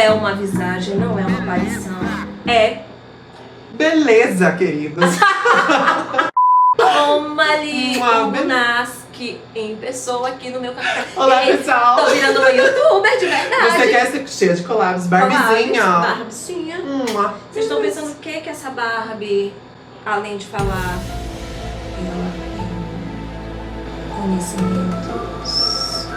é uma visagem, não é uma aparição. É. Beleza, queridos. Toma-lhe o beleza. Nasque em pessoa aqui no meu canal. Olá, pessoal. Tô virando uma youtuber de verdade. Você quer ser cheia de collabs, Barbiezinha? Barbiezinha. Vocês estão pensando o que é essa Barbie, além de falar, ela tem conhecimentos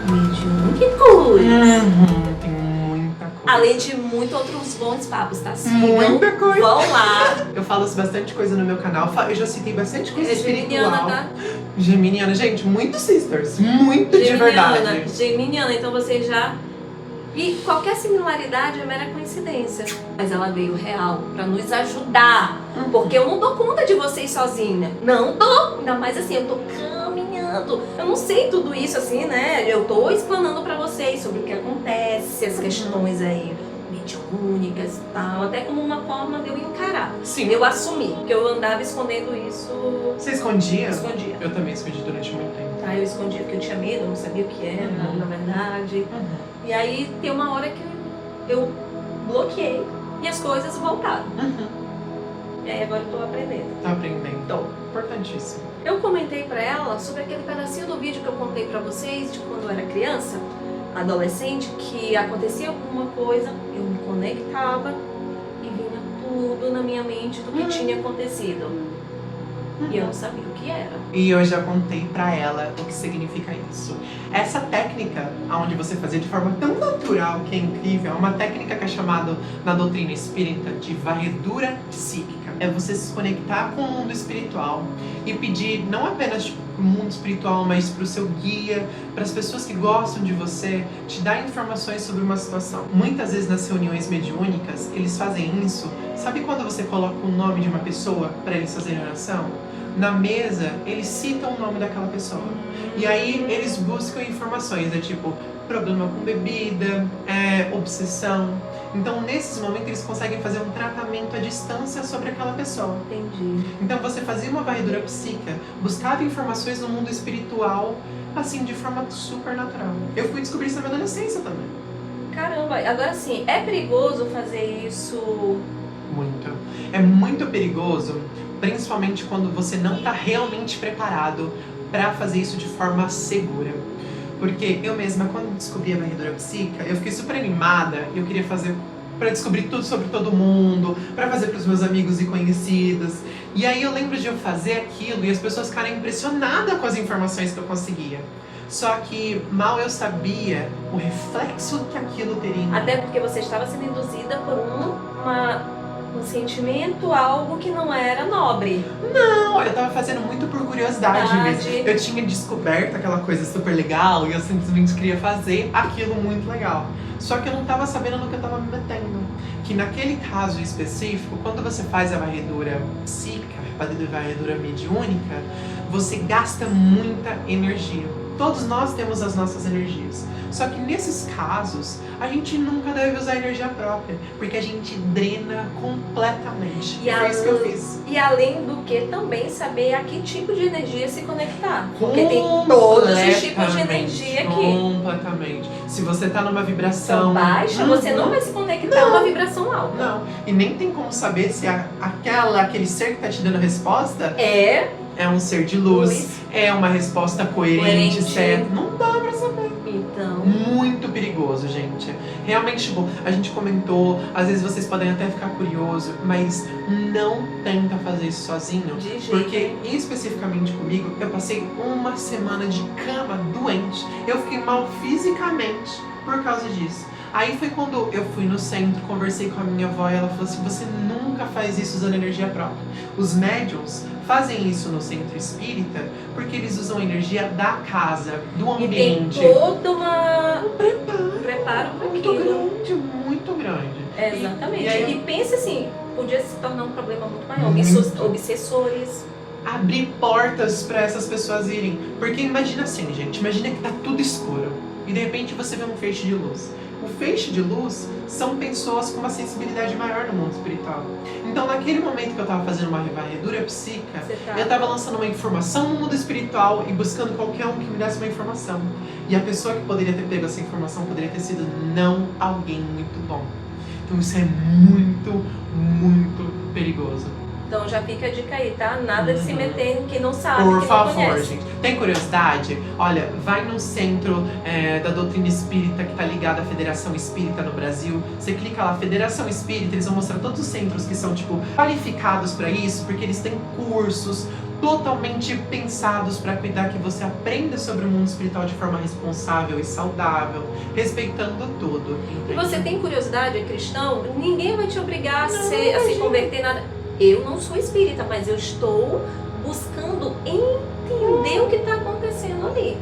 mediúnicos. Tem muita coisa. Além de muitos outros bons papos, tá? Sigam, Muita coisa. Vão lá. Eu falo bastante coisa no meu canal. Eu já citei bastante coisa É espiritual. geminiana, tá? Geminiana, gente, muito sisters. Muito de verdade. Geminiana, então você já... E qualquer similaridade é mera coincidência. Mas ela veio real pra nos ajudar. Porque eu não dou conta de vocês sozinha. Não dou. Ainda mais assim, eu tô caminhando. Eu não sei tudo isso assim, né? Eu tô explanando pra vocês sobre o que acontece, as questões aí mediúnicas e tal. Até como uma forma de eu encarar. Sim. Eu assumi. Porque eu andava escondendo isso. Você escondia? Escondia. Eu também escondi durante muito tempo. Tá, eu escondia porque eu tinha medo, eu não sabia o que era, na verdade. E aí tem uma hora que eu bloqueei e as coisas voltaram. E aí agora eu tô aprendendo. Tá aprendendo. Então, importantíssimo. Eu comentei pra ela sobre aquele pedacinho do vídeo que eu contei pra vocês de quando eu era criança, adolescente, que acontecia alguma coisa, eu me conectava e vinha tudo na minha mente do que tinha acontecido. E eu não sabia o que era. E eu já contei pra ela o que significa isso. Essa técnica, onde você fazia de forma tão natural, que é incrível, é uma técnica que é chamada na doutrina espírita de varredura psíquica. É você se conectar com o mundo espiritual e pedir não apenas pro mundo espiritual, mas pro seu guia, para as pessoas que gostam de você, te dar informações sobre uma situação. Muitas vezes nas reuniões mediúnicas, eles fazem isso. Sabe quando você coloca o nome de uma pessoa para eles fazerem oração? Na mesa, eles citam o nome daquela pessoa. E aí eles buscam informações, tipo problema com bebida, obsessão. Então, nesses momentos, eles conseguem fazer um tratamento à distância sobre aquela pessoa. Entendi. Então, você fazia uma varredura psíquica, buscava informações no mundo espiritual, assim, de forma super natural. Eu fui descobrir isso na minha adolescência também. Caramba, agora sim, é perigoso fazer isso? Muito. É muito perigoso, principalmente quando você não está realmente preparado para fazer isso de forma segura. Porque eu mesma, quando descobri a varredura psíquica, eu fiquei super animada e eu queria fazer para descobrir tudo sobre todo mundo, para fazer para os meus amigos e conhecidos. E aí eu lembro de eu fazer aquilo e as pessoas ficarem impressionadas com as informações que eu conseguia. Só que mal eu sabia o reflexo que aquilo teria. Até porque você estava sendo induzida por um sentimento, algo que não era nobre. Não, eu tava fazendo muito por curiosidade mesmo. Verdade. Eu tinha descoberto aquela coisa super legal e eu simplesmente queria fazer aquilo muito legal. Só que eu não tava sabendo no que eu tava me metendo. Que naquele caso específico, quando você faz a varredura psíquica, a varredura mediúnica, você gasta muita energia. Todos nós temos as nossas energias. Só que nesses casos, a gente nunca deve usar energia própria, porque a gente drena completamente. E foi isso que eu fiz. E além do que, também saber a que tipo de energia se conectar. Porque tem todos os tipos de energia aqui. Completamente. Se você tá numa vibração São baixa, você não vai se conectar a uma vibração alta. Não. E nem tem como saber se aquele ser que tá te dando a resposta é um ser de luz, é uma resposta coerente, certo? Não dá pra saber. Então... Muito perigoso, gente. Realmente, tipo, a gente comentou, às vezes vocês podem até ficar curiosos, mas não tenta fazer isso sozinho. De jeito. Porque, especificamente comigo, eu passei uma semana de cama doente. Eu fiquei mal fisicamente por causa disso. Aí foi quando eu fui no centro, conversei com a minha avó e ela falou assim, você nunca faz isso usando energia própria. Os médiums fazem isso no centro espírita porque eles usam a energia da casa, do ambiente. E tem todo um preparo para muito aquilo. grande, muito grande. Exatamente. E aí, e pensa assim, podia se tornar um problema muito maior. Muito. Obsessores. Abrir portas para essas pessoas irem. Porque imagina assim, gente, imagina que tá tudo escuro. e de repente você vê um feixe de luz. O feixe de luz são pessoas com uma sensibilidade maior no mundo espiritual. Então, naquele momento que eu estava fazendo uma varredura psíquica, eu estava lançando uma informação no mundo espiritual e buscando qualquer um que me desse uma informação. E a pessoa que poderia ter pego essa informação poderia ter sido não alguém muito bom. Então, isso é muito, muito perigoso. Então já fica a dica aí, tá? Nada de se meter em quem não sabe, Por quem favor, não conhece. gente. Tem curiosidade? Olha, vai no centro da doutrina espírita que tá ligado à Federação Espírita no Brasil. Você clica lá, Federação Espírita, eles vão mostrar todos os centros que são, tipo, qualificados para isso, porque eles têm cursos totalmente pensados para cuidar que você aprenda sobre o mundo espiritual de forma responsável e saudável, respeitando tudo. E você tem curiosidade, é cristão? Ninguém vai te obrigar a se converter em nada. Eu não sou espírita, mas eu estou buscando entender o que está acontecendo ali,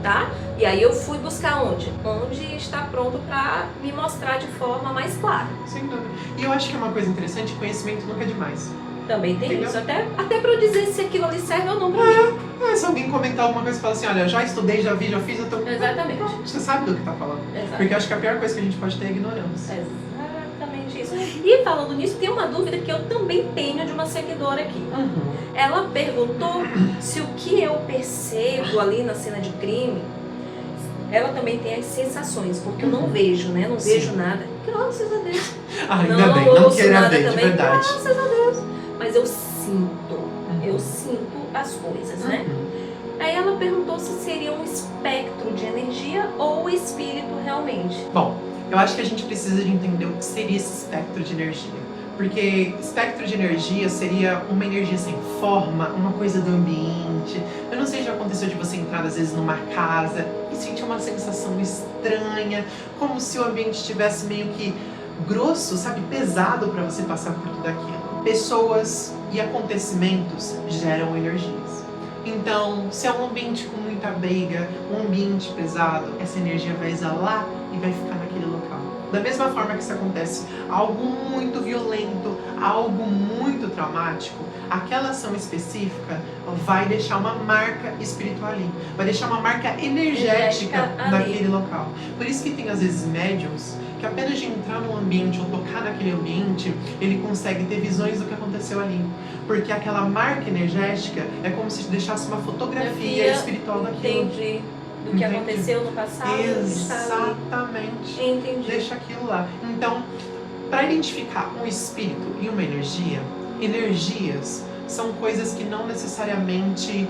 tá? E aí eu fui buscar onde? Onde está pronto para me mostrar de forma mais clara. Sem dúvida. E eu acho que é uma coisa interessante, conhecimento nunca é demais. Também tem Entendeu? isso, até para eu dizer se aquilo ali serve ou não para mim. Se alguém comentar alguma coisa e falar assim, olha, eu já estudei, já vi, já fiz, eu tô... Exatamente. Você sabe do que tá falando. Exato. Porque eu acho que a pior coisa que a gente pode ter é ignorância. Exatamente isso. E falando nisso, tem uma dúvida que eu também tenho de uma seguidora aqui. Ela perguntou se o que eu percebo ali na cena de crime, ela também tem as sensações, porque eu não vejo, né? Não vejo nada. Graças a Deus. Ainda bem, não ouço queira nada ver, de também. verdade. Graças a Deus. Mas eu sinto as coisas, né? Aí ela perguntou se seria um espectro de energia ou espírito realmente. Bom, eu acho que a gente precisa de entender o que seria esse espectro de energia. Porque espectro de energia seria uma energia sem forma, uma coisa do ambiente. Eu não sei se já aconteceu de você entrar às vezes numa casa e sentir uma sensação estranha, como se o ambiente estivesse meio que grosso, sabe, pesado para você passar por tudo aquilo. Pessoas e acontecimentos geram energias. Então, se é um ambiente com muita briga, um ambiente pesado, essa energia vai exalar e vai ficar naquele local. Da mesma forma que isso acontece, algo muito violento, algo muito traumático, aquela ação específica vai deixar uma marca espiritual ali, vai deixar uma marca energética naquele local. Por isso que tem às vezes médiums que apenas de entrar num ambiente ou tocar naquele ambiente, ele consegue ter visões do que aconteceu ali. Porque aquela marca energética é como se deixasse uma fotografia espiritual daquilo. Entendi. Do que aconteceu no passado. Exatamente. Entendi. Deixa aquilo lá. Então, para identificar um espírito e uma energia, energias são coisas que não necessariamente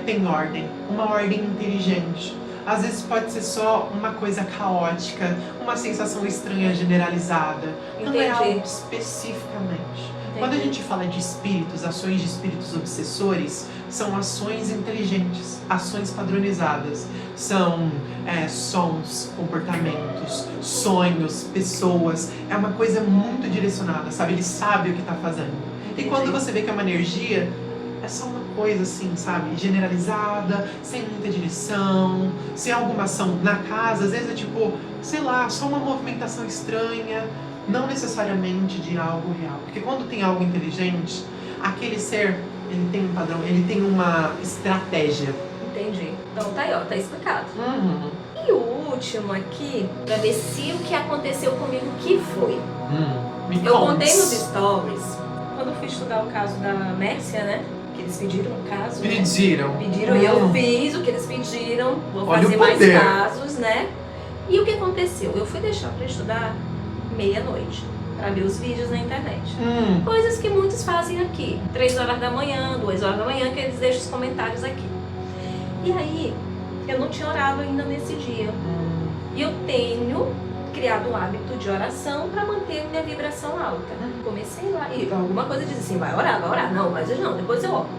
têm ordem, uma ordem inteligente. Às vezes pode ser só uma coisa caótica, uma sensação estranha generalizada. Não é algo especificamente. Quando a gente fala de espíritos, ações de espíritos obsessores, são ações inteligentes, ações padronizadas. São sons, comportamentos, sonhos, pessoas. É uma coisa muito direcionada, sabe? Ele sabe o que está fazendo. E quando você vê que é uma energia, é só uma coisa assim, sabe? Generalizada, sem muita direção. Se é alguma ação na casa, às vezes é tipo, sei lá, só uma movimentação estranha. Não necessariamente de algo real. Porque quando tem algo inteligente, aquele ser, ele tem um padrão, ele tem uma estratégia. Entendi. Então tá aí, ó, tá explicado. E o último aqui, pra ver se o que aconteceu comigo, que foi. Eu contei nos stories, quando eu fui estudar o caso da Mércia, né? Que eles pediram o caso. Pediram. Pediram e eu fiz o que eles pediram. Vou Olha fazer o mais poder. casos, né? E o que aconteceu? Eu fui deixar pra estudar meia-noite, pra ver os vídeos na internet. Coisas que muitos fazem aqui. 3 horas da manhã, 2 horas da manhã, que eles deixam os comentários aqui. E aí, eu não tinha orado ainda nesse dia. E eu tenho criado o hábito de oração para manter minha vibração alta. Comecei lá, e alguma coisa diz assim, vai orar. Não, mas não, depois eu oro.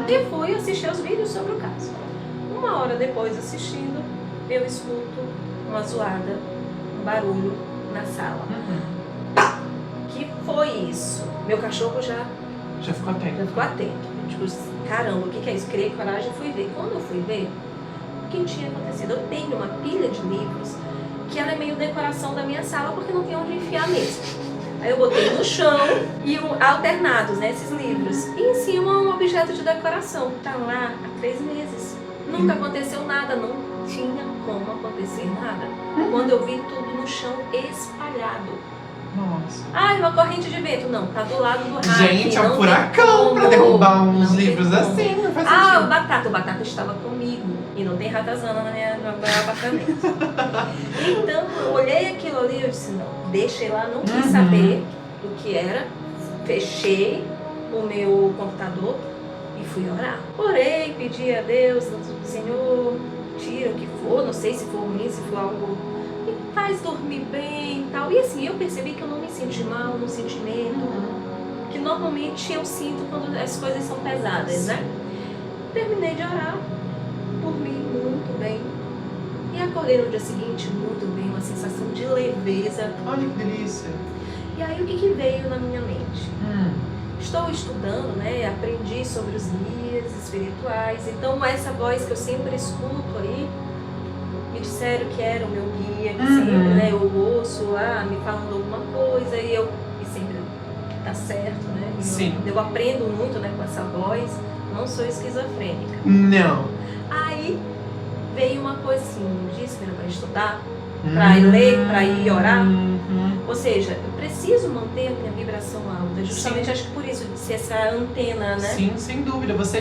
E fui assistir os vídeos sobre o caso. 1 hora depois assistindo, eu escuto uma zoada, um barulho na sala. Que foi isso? Meu cachorro já ficou atento. Tipo, caramba, o que é isso? Criei coragem e fui ver. Quando eu fui ver, o que tinha acontecido? Eu tenho uma pilha de livros que ela é meio decoração da minha sala porque não tem onde enfiar mesmo. Aí eu botei no chão e alternados, né, esses livros. E em cima um objeto de decoração. Tá lá há 3 meses. Nunca aconteceu nada, não tinha como acontecer nada. Quando eu vi tudo no chão espalhado. Nossa. Ah, uma corrente de vento. Não, tá do lado do rack. Gente, é um não furacão tem pra como. derrubar uns Não tem livros como. assim, não faz Ah, sentido. o Batata estava comigo. E não tem ratazana no meu apartamento. Então, eu olhei aquilo ali e eu disse, não, deixei lá, não quis saber do que era. Fechei o meu computador e fui orar. Orei, pedi a Deus, Senhor, tira o que for, não sei se for ruim, se for algo me faz dormir bem e tal. E assim, eu percebi que eu não me senti mal, não senti medo, que normalmente eu sinto quando as coisas são pesadas, né? Terminei de orar, dormi muito bem e acordei no dia seguinte muito bem, uma sensação de leveza. Olha que delícia. E aí o que veio na minha mente? Estou estudando, né? Aprendi sobre os guias espirituais. Então essa voz que eu sempre escuto aí, me disseram que era o meu guia, que sempre, né? Eu ouço me falando alguma coisa e sempre tá certo, né? Sim. Eu aprendo muito, né, com essa voz. Não sou esquizofrênica. Não. Aí veio uma coisa assim, disse que era para estudar, para ir ler, para ir orar. Ou seja, eu preciso manter a minha vibração alta. Justamente acho que por isso de ser essa antena, né? Sim, sem dúvida. Você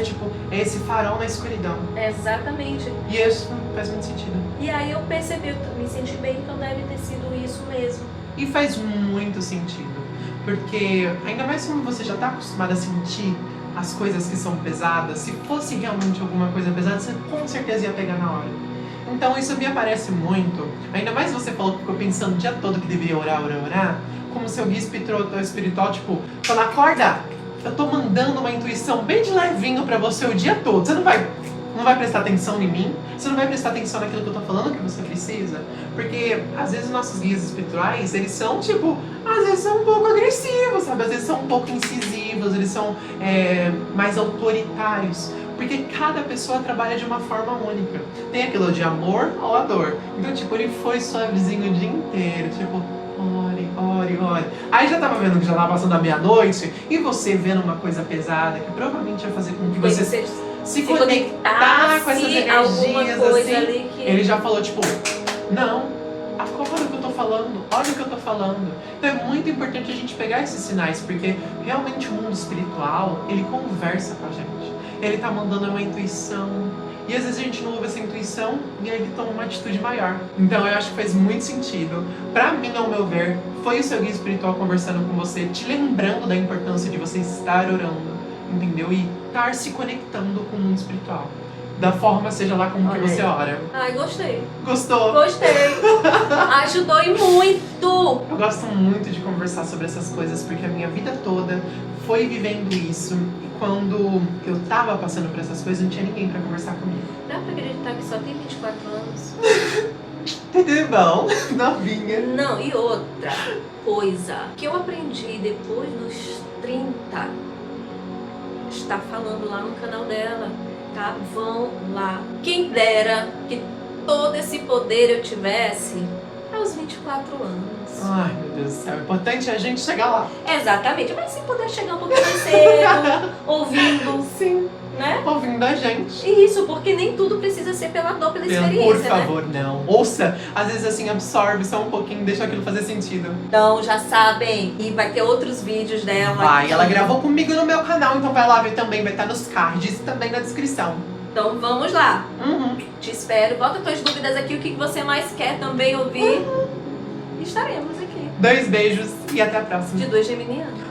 é esse farol na escuridão. Exatamente. E isso faz muito sentido. E aí eu percebi, eu me senti bem, então deve ter sido isso mesmo. E faz muito sentido. Porque ainda mais quando você já está acostumado a sentir as coisas que são pesadas, se fosse realmente alguma coisa pesada, você com certeza ia pegar na hora. Então isso me aparece muito, ainda mais você falou que ficou pensando o dia todo que deveria orar, como seu guia espiritual, tipo, quando acorda, eu tô mandando uma intuição bem de levinho pra você o dia todo. Você não vai prestar atenção em mim, você não vai prestar atenção naquilo que eu tô falando que você precisa, porque às vezes nossos guias espirituais, eles são tipo, às vezes são um pouco agressivos, sabe? Às vezes são um pouco incisivos, eles são mais autoritários. Porque cada pessoa trabalha de uma forma única. Tem aquilo de amor ou a dor. Então, tipo, ele foi suavezinho o dia inteiro. Tipo, ore. Aí já tava vendo que já tava passando a meia-noite. E você vendo uma coisa pesada que provavelmente vai fazer com que você se conectar com essas energias, assim. Ali que... Ele já falou, tipo, não, acorda o que eu tô falando, olha o que eu tô falando. Então é muito importante a gente pegar esses sinais, porque realmente o mundo espiritual, ele conversa com a gente. Ele tá mandando uma intuição. E às vezes a gente não ouve essa intuição e aí ele toma uma atitude maior. Então eu acho que faz muito sentido. Pra mim, ao meu ver, foi o seu guia espiritual conversando com você, te lembrando da importância de você estar orando, entendeu? E estar se conectando com o mundo espiritual. Da forma, seja lá como que você ora. Ai, gostei. Gostou? Gostei. Ajudou e muito. Eu gosto muito de conversar sobre essas coisas, porque a minha vida toda foi vivendo isso. E quando eu tava passando por essas coisas, não tinha ninguém pra conversar comigo. Dá pra acreditar que só tem 24 anos? Tudo bom? Novinha. Não, e outra coisa que eu aprendi depois dos 30, está falando lá no canal dela, tá? Vão lá. Quem dera que todo esse poder eu tivesse aos 24 anos. Ai, meu Deus do céu. O importante é a gente chegar lá. Exatamente, mas se puder chegar um pouquinho mais cedo, ouvindo, Sim, né? ouvindo a gente. Isso, porque nem tudo precisa ser pela dor, pela experiência, Por favor, né? não. Ouça, às vezes assim, absorve só um pouquinho, deixa aquilo fazer sentido. Então, já sabem, e vai ter outros vídeos dela. Vai, aqui. ela gravou comigo no meu canal, então vai lá ver também, vai estar nos cards e também na descrição. Então, vamos lá. Uhum. Te espero. Bota tuas dúvidas aqui, o que você mais quer também ouvir. E estaremos aqui. 2 beijos e até a próxima. De 2 geminianos.